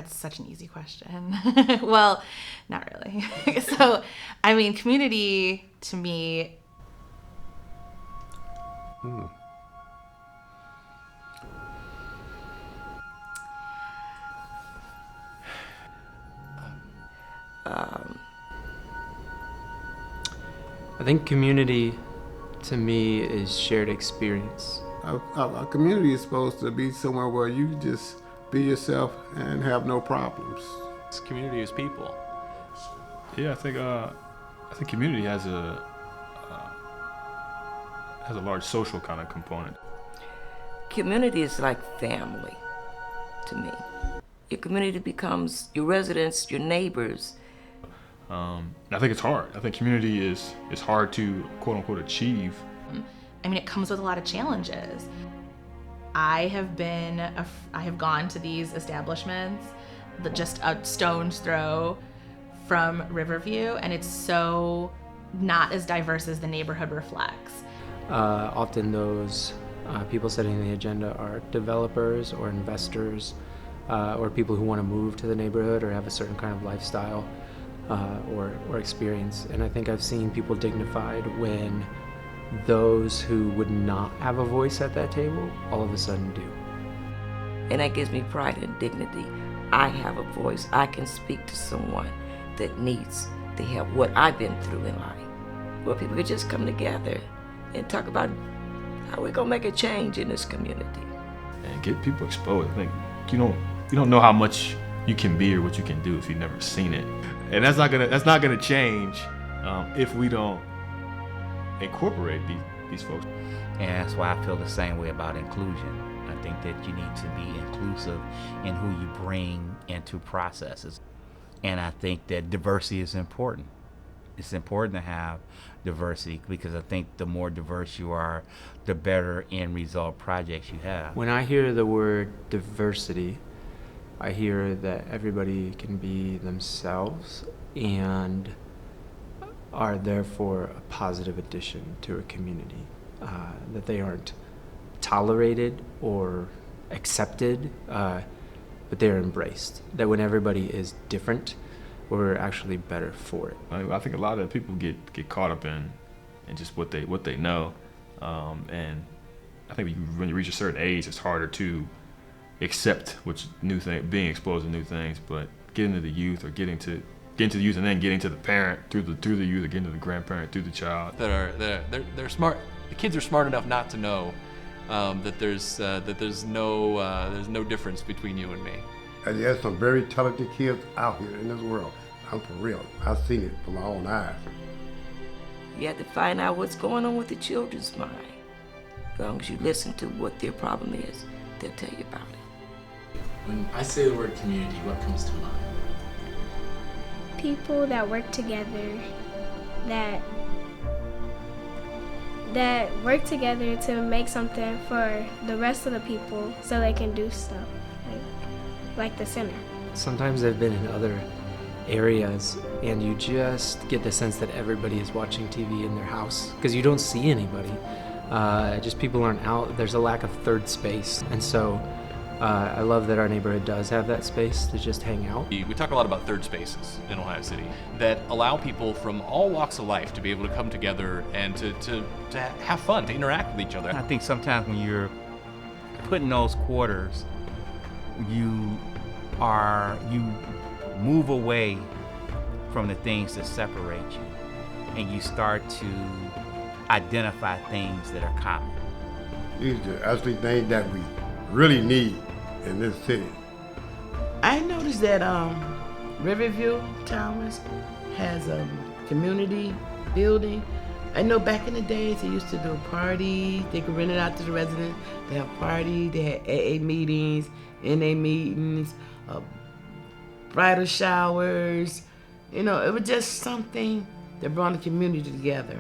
That's such an easy question. Well, not really. So, I mean, community to me. I think community to me is shared experience. A community is supposed to be somewhere where you just be yourself and have no problems. Community is people. Yeah, I think community has a large social kind of component. Community is like family to me. Your community becomes your residents, your neighbors. I think it's hard. I think community is hard to quote unquote achieve. I mean, it comes with a lot of challenges. I have gone to these establishments just a stone's throw from Riverview, and it's so not as diverse as the neighborhood reflects. Often those people setting the agenda are developers or investors or people who want to move to the neighborhood or have a certain kind of lifestyle or experience. And I think I've seen people dignified when those who would not have a voice at that table all of a sudden do. And that gives me pride and dignity. I have a voice. I can speak to someone that needs to help what I've been through in life. Where people could just come together and talk about how we're gonna make a change in this community. And get people exposed. I think you don't know how much you can be or what you can do if you've never seen it. And that's not gonna change if we don't incorporate these folks. And that's why I feel the same way about inclusion. I think that you need to be inclusive in who you bring into processes. And I think that diversity is important. It's important to have diversity because I think the more diverse you are, the better end result projects you have. When I hear the word diversity, I hear that everybody can be themselves and are therefore a positive addition to a community, that they aren't tolerated or accepted, but they're embraced. That when everybody is different, we're actually better for it. I think a lot of people get caught up in just what they know, and I think when you reach a certain age, it's harder to accept being exposed to new things. But getting to the youth, or getting to the youth, and then getting to the parent through the youth, or getting to the grandparent through the child. They're smart. The kids are smart enough not to know that there's no difference between you and me. And there's some very talented kids out here in this world. I'm for real. I've seen it with my own eyes. You have to find out what's going on with the children's mind. As long as you listen to what their problem is, they'll tell you about it. When I say the word community, what comes to mind? People that work together, that work together to make something for the rest of the people so they can do stuff, like the center. Sometimes I've been in other areas and you just get the sense that everybody is watching TV in their house because you don't see anybody. Just people aren't out. There's a lack of third space. And so I love that our neighborhood does have that space to just hang out. We talk a lot about third spaces in Ohio City that allow people from all walks of life to be able to come together and to have fun, to interact with each other. I think sometimes when you're putting those quarters, you move away from the things that separate you, and you start to identify things that are common. These are actually things that we really need in this city. I noticed that Riverview Towers has a community building. I know back in the days they used to do parties. They could rent it out to the residents. They have parties. They had AA meetings, NA meetings, bridal showers. You know, it was just something that brought the community together.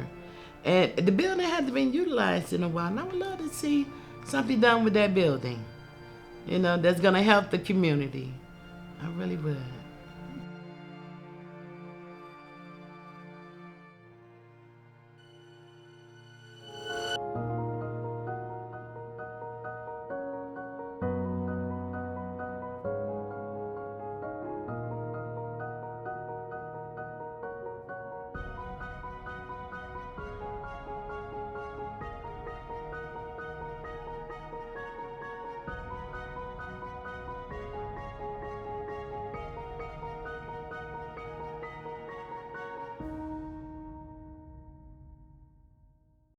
And the building hasn't been utilized in a while, and I would love to see something done with that building, you know, that's gonna help the community. I really would.